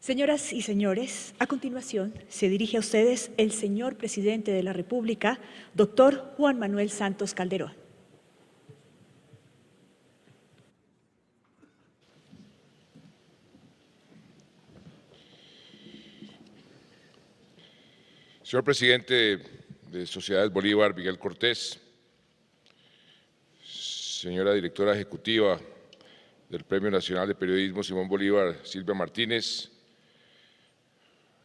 Señoras y señores, a continuación se dirige a ustedes el señor Presidente de la República, doctor Juan Manuel Santos Calderón. Señor Presidente de Sociedades Bolívar, Miguel Cortés, señora Directora Ejecutiva del Premio Nacional de Periodismo Simón Bolívar, Silvia Martínez,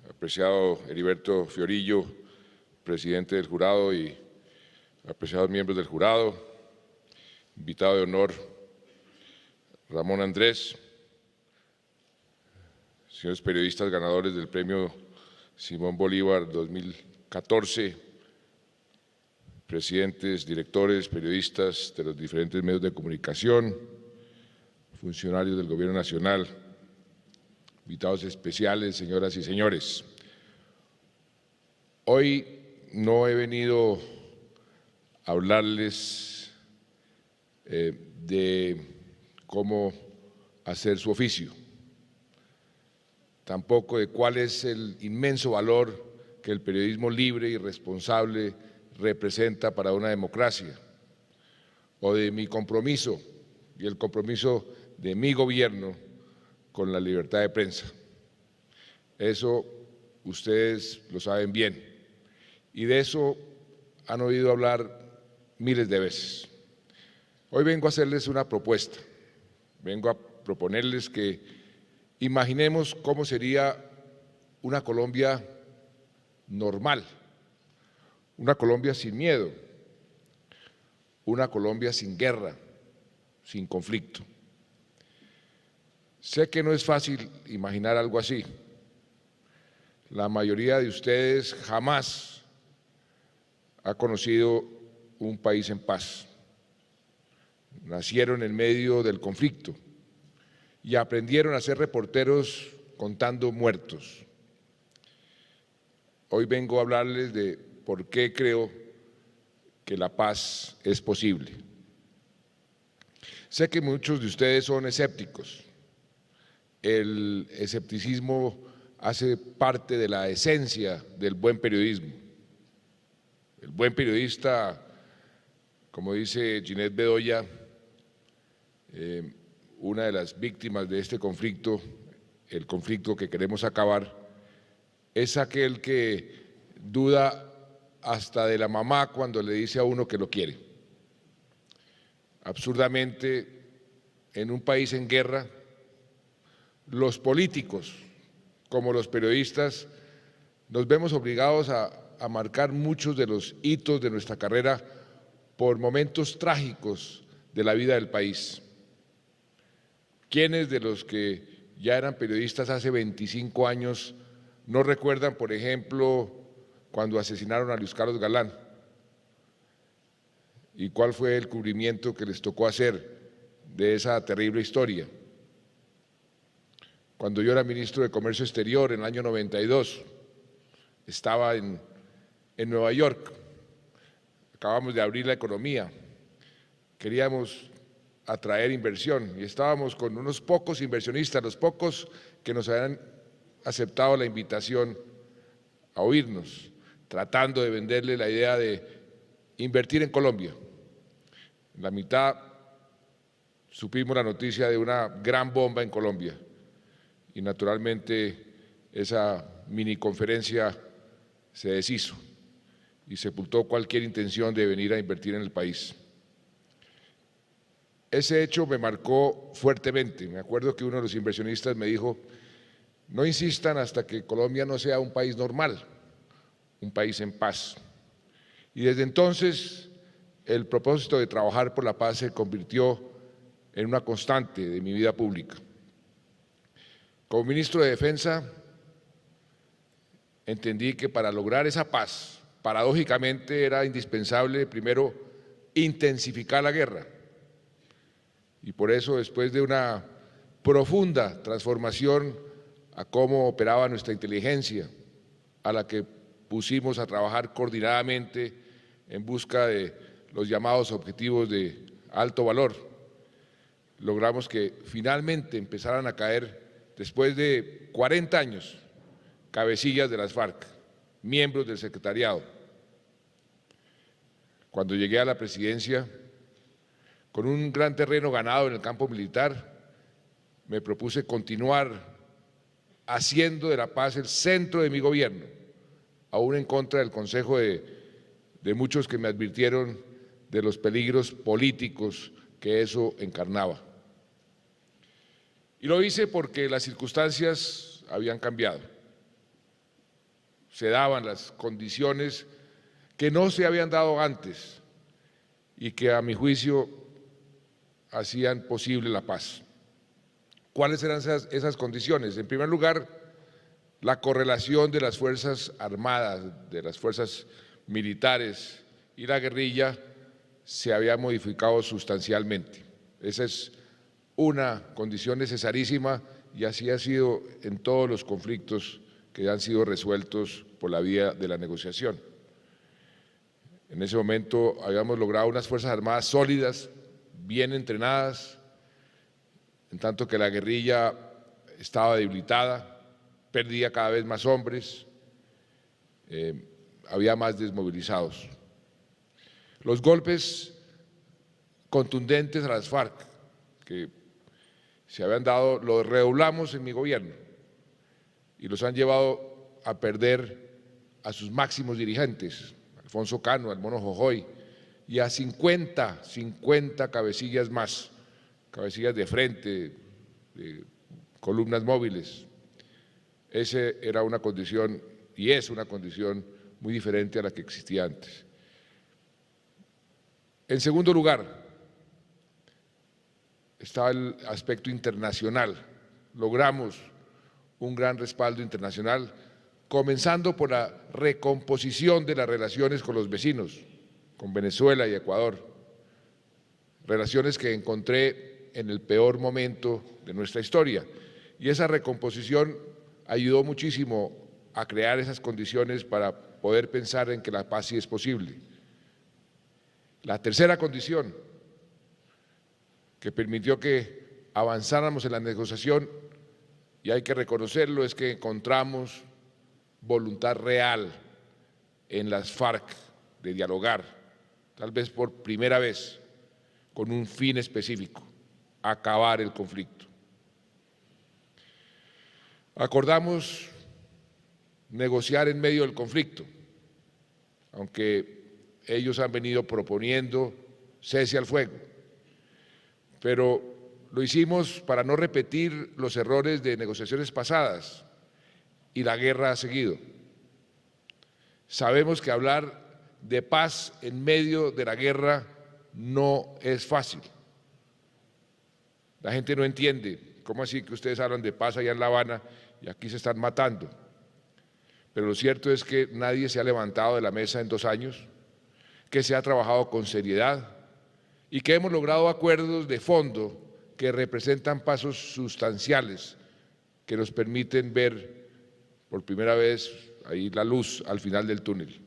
apreciado Heriberto Fiorillo, Presidente del Jurado y apreciados miembros del Jurado, invitado de honor Ramón Andrés, señores periodistas ganadores del Premio Simón Bolívar 2014, presidentes, directores, periodistas de los diferentes medios de comunicación, funcionarios del Gobierno Nacional, invitados especiales, señoras y señores. Hoy no he venido a hablarles de cómo hacer su oficio, tampoco de cuál es el inmenso valor que el periodismo libre y responsable representa para una democracia, o de mi compromiso y el compromiso de mi gobierno con la libertad de prensa. Eso ustedes lo saben bien y de eso han oído hablar miles de veces. Hoy vengo a hacerles una propuesta, vengo a proponerles que imaginemos cómo sería una Colombia normal, una Colombia sin miedo, una Colombia sin guerra, sin conflicto. Sé que no es fácil imaginar algo así. La mayoría de ustedes jamás ha conocido un país en paz. Nacieron en medio del conflicto y aprendieron a ser reporteros contando muertos. Hoy vengo a hablarles de por qué creo que la paz es posible. Sé que muchos de ustedes son escépticos. El escepticismo hace parte de la esencia del buen periodismo. El buen periodista, como dice Ginette Bedoya, una de las víctimas de este conflicto, el conflicto que queremos acabar, es aquel que duda hasta de la mamá cuando le dice a uno que lo quiere. Absurdamente, en un país en guerra, los políticos, como los periodistas, nos vemos obligados a marcar muchos de los hitos de nuestra carrera por momentos trágicos de la vida del país. ¿Quiénes de los que ya eran periodistas hace 25 años no recuerdan, por ejemplo, cuando asesinaron a Luis Carlos Galán? ¿Y cuál fue el cubrimiento que les tocó hacer de esa terrible historia? Cuando yo era ministro de Comercio Exterior en el año 92, estaba en Nueva York, acabamos de abrir la economía, queríamos atraer inversión y estábamos con unos pocos inversionistas, los pocos que nos habían aceptado la invitación a oírnos, tratando de venderle la idea de invertir en Colombia. En la mitad supimos la noticia de una gran bomba en Colombia y naturalmente esa miniconferencia se deshizo y sepultó cualquier intención de venir a invertir en el país. Ese hecho me marcó fuertemente. Me acuerdo que uno de los inversionistas me dijo: no insistan hasta que Colombia no sea un país normal, un país en paz. Y desde entonces el propósito de trabajar por la paz se convirtió en una constante de mi vida pública. Como ministro de Defensa entendí que para lograr esa paz, paradójicamente era indispensable primero intensificar la guerra. Y por eso, después de una profunda transformación a cómo operaba nuestra inteligencia, a la que pusimos a trabajar coordinadamente en busca de los llamados objetivos de alto valor, logramos que finalmente empezaran a caer después de 40 años, cabecillas de las FARC, miembros del secretariado. Cuando llegué a la presidencia, con un gran terreno ganado en el campo militar, me propuse continuar haciendo de la paz el centro de mi gobierno, aún en contra del consejo de muchos que me advirtieron de los peligros políticos que eso encarnaba. Y lo hice porque las circunstancias habían cambiado. Se daban las condiciones que no se habían dado antes y que a mi juicio hacían posible la paz. ¿Cuáles eran esas condiciones? En primer lugar, la correlación de las Fuerzas Armadas, de las fuerzas militares y la guerrilla se había modificado sustancialmente. Esa es una condición necesarísima y así ha sido en todos los conflictos que han sido resueltos por la vía de la negociación. En ese momento habíamos logrado unas Fuerzas Armadas sólidas, bien entrenadas, en tanto que la guerrilla estaba debilitada, perdía cada vez más hombres, había más desmovilizados. Los golpes contundentes a las FARC que se habían dado, los redoblamos en mi gobierno y los han llevado a perder a sus máximos dirigentes, Alfonso Cano, al Mono Jojoy, y a 50 cabecillas más, cabecillas de frente, de columnas móviles. Esa era una condición y es una condición muy diferente a la que existía antes. En segundo lugar, estaba el aspecto internacional. Logramos un gran respaldo internacional, comenzando por la recomposición de las relaciones con los vecinos, con Venezuela y Ecuador, relaciones que encontré en el peor momento de nuestra historia. Y esa recomposición ayudó muchísimo a crear esas condiciones para poder pensar en que la paz sí es posible. La tercera condición que permitió que avanzáramos en la negociación, y hay que reconocerlo, es que encontramos voluntad real en las FARC de dialogar, tal vez por primera vez, con un fin específico: acabar el conflicto. Acordamos negociar en medio del conflicto, aunque ellos han venido proponiendo cese al fuego, pero lo hicimos para no repetir los errores de negociaciones pasadas y la guerra ha seguido. Sabemos que hablar de paz en medio de la guerra no es fácil. La gente no entiende, ¿cómo así que ustedes hablan de paz allá en La Habana y aquí se están matando? Pero lo cierto es que nadie se ha levantado de la mesa en 2 años, que se ha trabajado con seriedad y que hemos logrado acuerdos de fondo que representan pasos sustanciales que nos permiten ver por primera vez ahí la luz al final del túnel.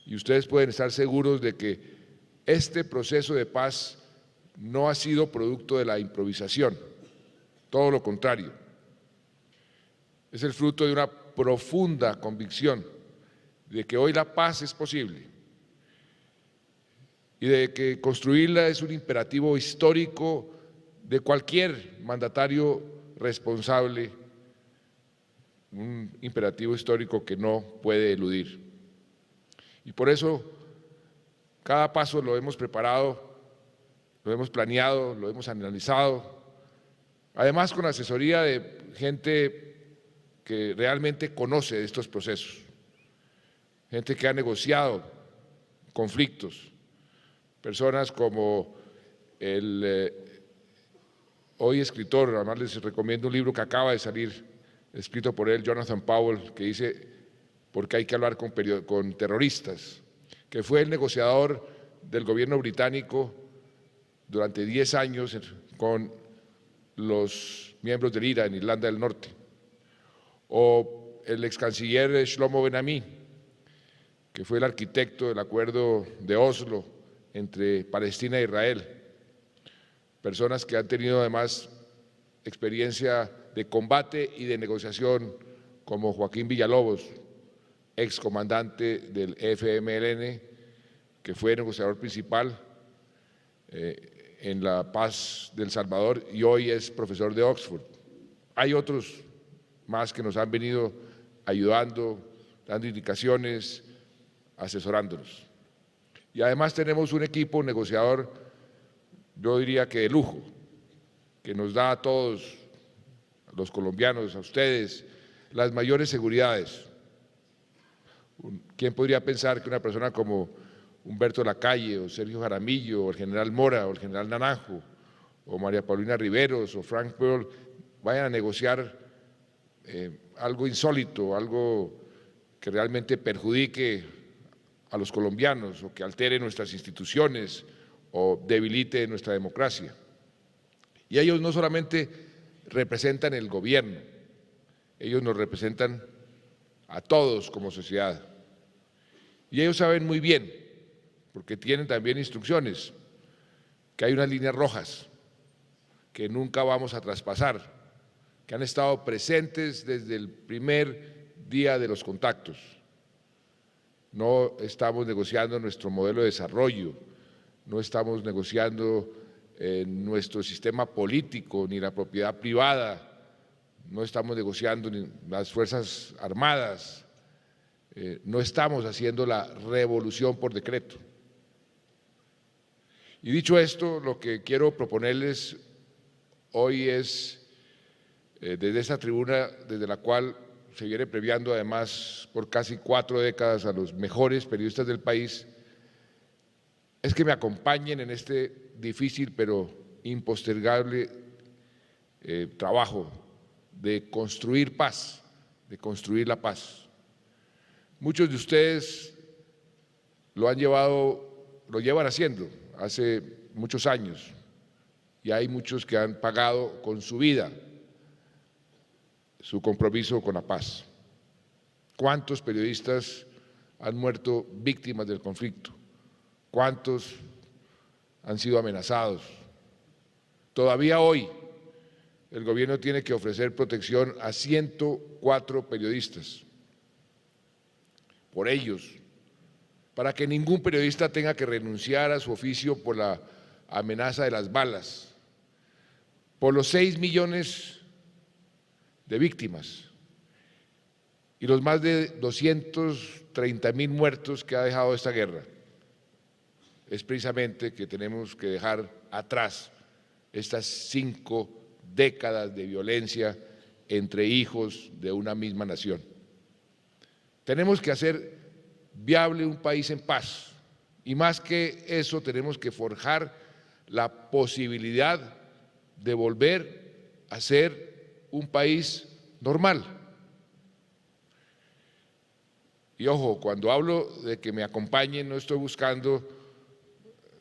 Y ustedes pueden estar seguros de que este proceso de paz no ha sido producto de la improvisación, todo lo contrario. Es el fruto de una profunda convicción de que hoy la paz es posible y de que construirla es un imperativo histórico de cualquier mandatario responsable, un imperativo histórico que no puede eludir. Y por eso cada paso lo hemos preparado, lo hemos planeado, lo hemos analizado, además con asesoría de gente que realmente conoce de estos procesos, gente que ha negociado conflictos, personas como el hoy escritor, además les recomiendo un libro que acaba de salir, escrito por él, Jonathan Powell, que dice ¿por qué hay que hablar con terroristas?, que fue el negociador del gobierno británico durante 10 años con los miembros del IRA en Irlanda del Norte, o el ex canciller Shlomo Ben-Ami, que fue el arquitecto del acuerdo de Oslo entre Palestina e Israel, personas que han tenido además experiencia de combate y de negociación como Joaquín Villalobos, excomandante del FMLN, que fue negociador principal en la paz de El Salvador y hoy es profesor de Oxford. Hay otros más que nos han venido ayudando, dando indicaciones, asesorándonos. Y además tenemos un equipo negociador, yo diría que de lujo, que nos da a todos, a los colombianos, a ustedes, las mayores seguridades. ¿Quién podría pensar que una persona como Humberto Lacalle, o Sergio Jaramillo, o el general Mora, o el general Naranjo, o María Paulina Riveros, o Frank Pearl, vayan a negociar algo insólito, algo que realmente perjudique a los colombianos, o que altere nuestras instituciones, o debilite nuestra democracia? Y ellos no solamente representan el gobierno, ellos nos representan a todos como sociedad. Y ellos saben muy bien, porque tienen también instrucciones, que hay unas líneas rojas que nunca vamos a traspasar, que han estado presentes desde el primer día de los contactos. No estamos negociando nuestro modelo de desarrollo, no estamos negociando nuestro sistema político, ni la propiedad privada, no estamos negociando ni las Fuerzas Armadas, no estamos haciendo la revolución por decreto. Y dicho esto, lo que quiero proponerles hoy es, desde esta tribuna, desde la cual se viene premiando además por casi 4 décadas a los mejores periodistas del país, es que me acompañen en este difícil pero impostergable trabajo de construir paz, de construir la paz. Muchos de ustedes lo llevan haciendo hace muchos años y hay muchos que han pagado con su vida su compromiso con la paz. ¿Cuántos periodistas han muerto víctimas del conflicto? ¿Cuántos han sido amenazados? Todavía hoy el gobierno tiene que ofrecer protección a 104 periodistas. Por ellos, para que ningún periodista tenga que renunciar a su oficio por la amenaza de las balas, por los 6 millones de víctimas y los más de 230.000 muertos que ha dejado esta guerra. Es precisamente que tenemos que dejar atrás estas 5 décadas de violencia entre hijos de una misma nación. Tenemos que hacer viable un país en paz y más que eso tenemos que forjar la posibilidad de volver a ser un país normal. Y ojo, cuando hablo de que me acompañen no estoy buscando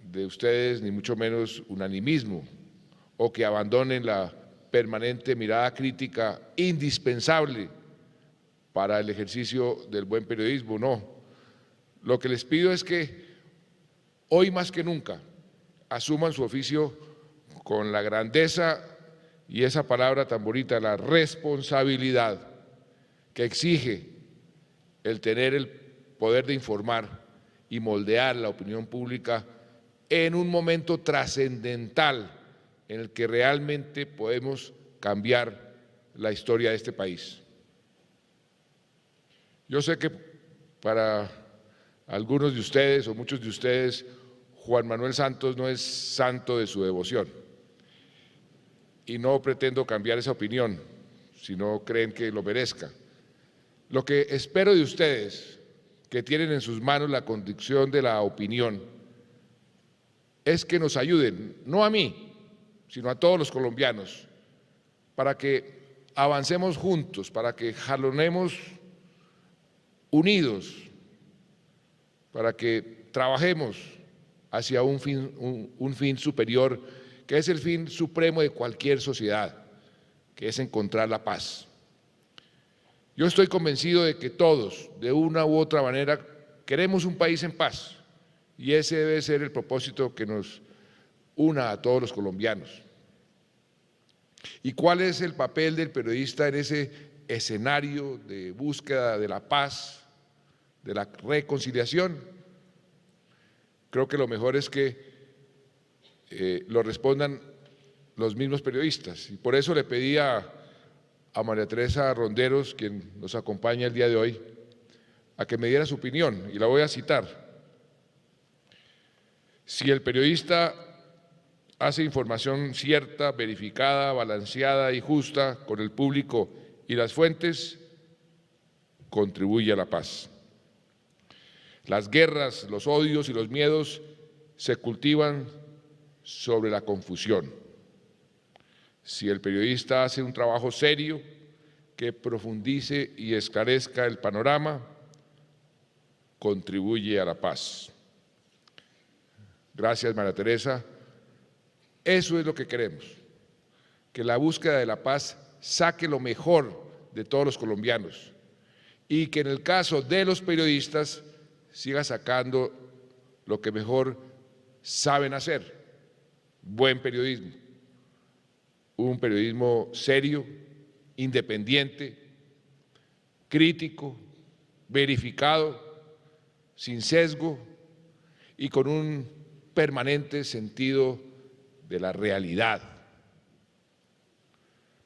de ustedes ni mucho menos unanimismo o que abandonen la permanente mirada crítica indispensable para el ejercicio del buen periodismo, no. Lo que les pido es que hoy más que nunca asuman su oficio con la grandeza y esa palabra tan bonita, la responsabilidad que exige el tener el poder de informar y moldear la opinión pública en un momento trascendental en el que realmente podemos cambiar la historia de este país. Yo sé que para algunos de ustedes o muchos de ustedes, Juan Manuel Santos no es santo de su devoción y no pretendo cambiar esa opinión si no creen que lo merezca. Lo que espero de ustedes, que tienen en sus manos la conducción de la opinión, es que nos ayuden, no a mí, sino a todos los colombianos, para que avancemos juntos, para que jalonemos unidos, para que trabajemos hacia un fin superior, que es el fin supremo de cualquier sociedad, que es encontrar la paz. Yo estoy convencido de que todos, de una u otra manera, queremos un país en paz y ese debe ser el propósito que nos una a todos los colombianos. ¿Y cuál es el papel del periodista en ese escenario de búsqueda de la paz, de la reconciliación? Creo que lo mejor es que lo respondan los mismos periodistas. Y por eso le pedí a María Teresa Ronderos, quien nos acompaña el día de hoy, a que me diera su opinión, y la voy a citar. Si el periodista hace información cierta, verificada, balanceada y justa con el público y las fuentes, contribuye a la paz. Las guerras, los odios y los miedos se cultivan sobre la confusión. Si el periodista hace un trabajo serio, que profundice y esclarezca el panorama, contribuye a la paz. Gracias, María Teresa. Eso es lo que queremos, que la búsqueda de la paz saque lo mejor de todos los colombianos y que en el caso de los periodistas siga sacando lo que mejor saben hacer: buen periodismo, un periodismo serio, independiente, crítico, verificado, sin sesgo y con un permanente sentido de la realidad,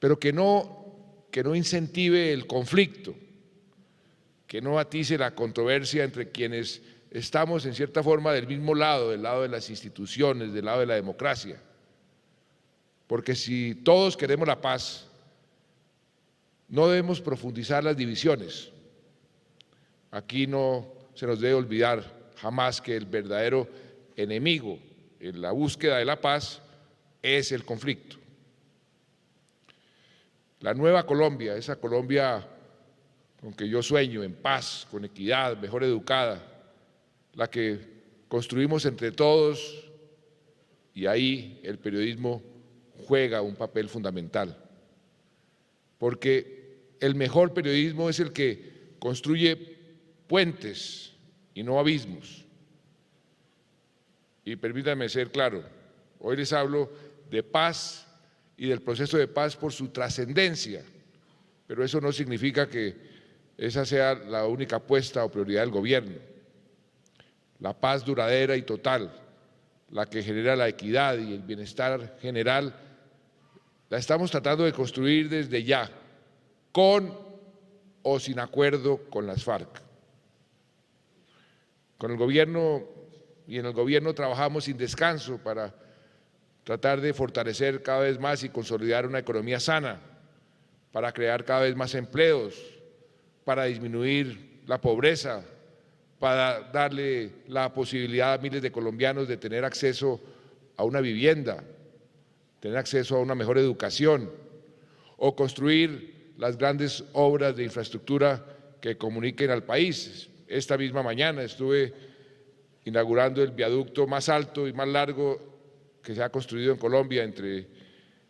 pero que no incentive el conflicto, que no atice la controversia entre quienes estamos en cierta forma del mismo lado, del lado de las instituciones, del lado de la democracia. Porque si todos queremos la paz, no debemos profundizar las divisiones. Aquí no se nos debe olvidar jamás que el verdadero enemigo en la búsqueda de la paz es el conflicto. La nueva Colombia, esa Colombia con que yo sueño, en paz, con equidad, mejor educada, la que construimos entre todos, y ahí el periodismo juega un papel fundamental, porque el mejor periodismo es el que construye puentes y no abismos. Y permítanme ser claro, hoy les hablo de paz y del proceso de paz por su trascendencia, pero eso no significa que esa sea la única apuesta o prioridad del gobierno. La paz duradera y total, la que genera la equidad y el bienestar general, la estamos tratando de construir desde ya, con o sin acuerdo con las FARC. Con el gobierno y en el gobierno trabajamos sin descanso para tratar de fortalecer cada vez más y consolidar una economía sana, para crear cada vez más empleos, para disminuir la pobreza, para darle la posibilidad a miles de colombianos de tener acceso a una vivienda, tener acceso a una mejor educación o construir las grandes obras de infraestructura que comuniquen al país. Esta misma mañana estuve inaugurando el viaducto más alto y más largo que se ha construido en Colombia entre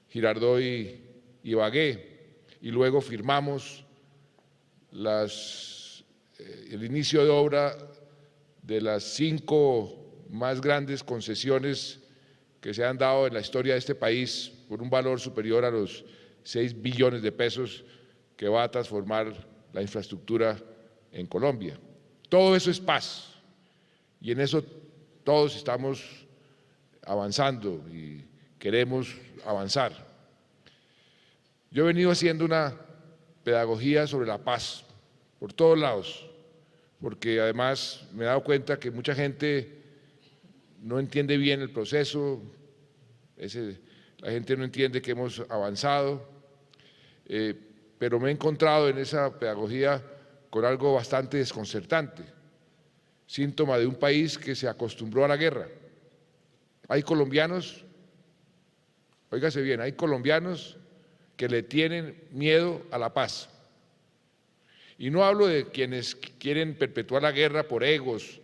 Girardot y Ibagué, y luego firmamos el inicio de obra de las 5 más grandes concesiones que se han dado en la historia de este país por un valor superior a los 6 billones de pesos, que va a transformar la infraestructura en Colombia. Todo eso es paz y en eso todos estamos avanzando y queremos avanzar. Yo he venido haciendo una pedagogía sobre la paz por todos lados, porque además me he dado cuenta que mucha gente no entiende bien el proceso, la gente no entiende que hemos avanzado, pero me he encontrado en esa pedagogía con algo bastante desconcertante, síntoma de un país que se acostumbró a la guerra. Hay colombianos, óigase bien, hay colombianos que le tienen miedo a la paz. Y no hablo de quienes quieren perpetuar la guerra por egos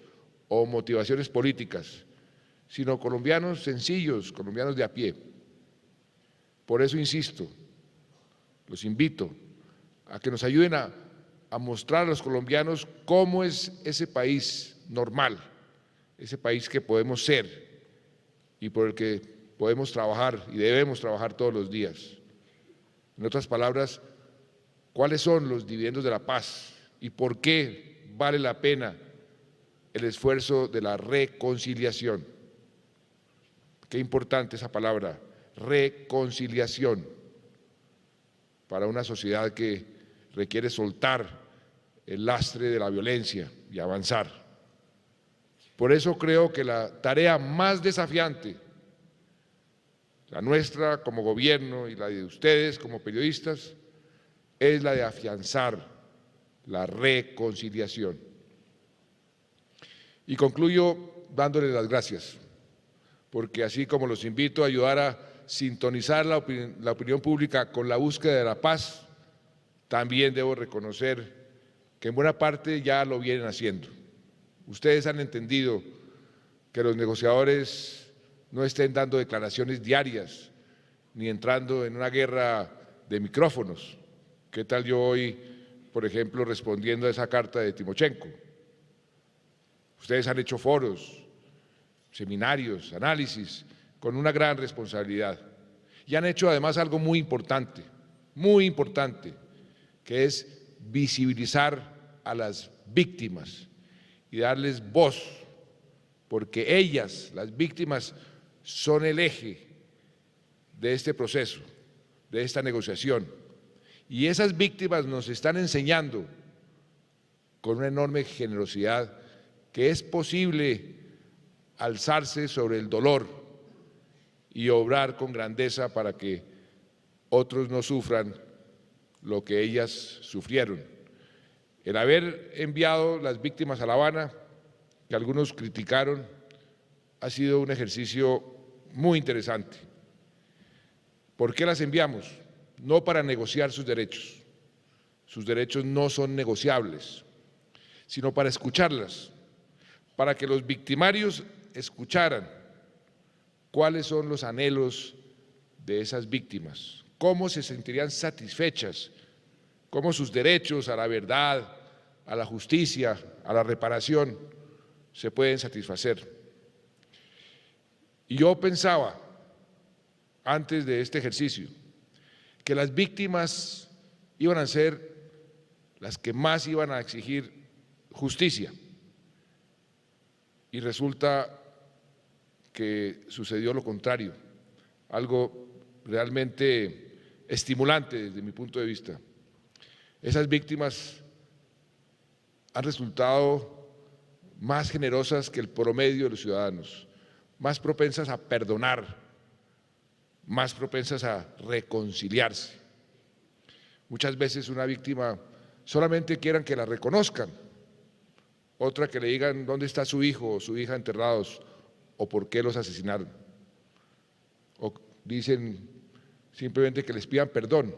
o motivaciones políticas, sino colombianos sencillos, colombianos de a pie. Por eso insisto, los invito a que nos ayuden a mostrar a los colombianos cómo es ese país normal, ese país que podemos ser y por el que podemos trabajar y debemos trabajar todos los días. En otras palabras, ¿cuáles son los dividendos de la paz y por qué vale la pena el esfuerzo de la reconciliación? Qué importante esa palabra, reconciliación, para una sociedad que requiere soltar el lastre de la violencia y avanzar. Por eso creo que la tarea más desafiante, la nuestra como gobierno y la de ustedes como periodistas, es la de afianzar la reconciliación. Y concluyo dándoles las gracias, porque así como los invito a ayudar a sintonizar la opinión pública con la búsqueda de la paz, también debo reconocer que en buena parte ya lo vienen haciendo. Ustedes han entendido que los negociadores no estén dando declaraciones diarias ni entrando en una guerra de micrófonos. ¿Qué tal yo hoy, por ejemplo, respondiendo a esa carta de Timochenko? Ustedes han hecho foros, seminarios, análisis, con una gran responsabilidad. Y han hecho además algo muy importante, que es visibilizar a las víctimas y darles voz, porque ellas, las víctimas, son el eje de este proceso, de esta negociación. Y esas víctimas nos están enseñando con una enorme generosidad que es posible alzarse sobre el dolor y obrar con grandeza para que otros no sufran lo que ellas sufrieron. El haber enviado las víctimas a La Habana, que algunos criticaron, ha sido un ejercicio muy interesante. ¿Por qué las enviamos? No para negociar sus derechos no son negociables, sino para escucharlas, para que los victimarios escucharan cuáles son los anhelos de esas víctimas, cómo se sentirían satisfechas, cómo sus derechos a la verdad, a la justicia, a la reparación se pueden satisfacer. Y yo pensaba, antes de este ejercicio, que las víctimas iban a ser las que más iban a exigir justicia. Y resulta que sucedió lo contrario, algo realmente estimulante desde mi punto de vista. Esas víctimas han resultado más generosas que el promedio de los ciudadanos, más propensas a perdonar, más propensas a reconciliarse. Muchas veces una víctima solamente quieren que la reconozcan, otra que le digan dónde está su hijo o su hija enterrados o por qué los asesinaron. O dicen simplemente que les pidan perdón.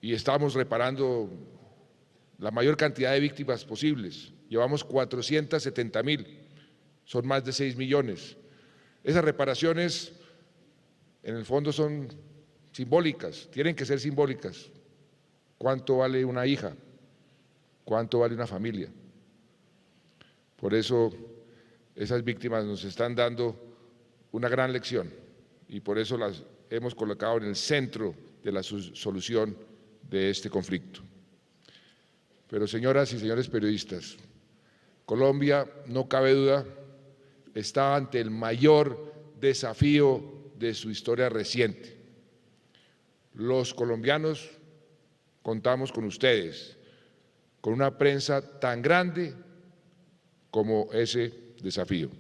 Y estamos reparando la mayor cantidad de víctimas posibles. Llevamos 470,000, son más de 6 millones. Esas reparaciones en el fondo son simbólicas, tienen que ser simbólicas. ¿Cuánto vale una hija? ¿Cuánto vale una familia? Por eso esas víctimas nos están dando una gran lección y por eso las hemos colocado en el centro de la solución de este conflicto. Pero señoras y señores periodistas, Colombia, no cabe duda, está ante el mayor desafío de su historia reciente. Los colombianos contamos con ustedes, con una prensa tan grande como ese desafío.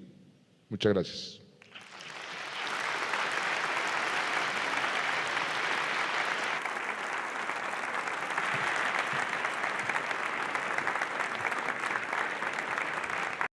Muchas gracias.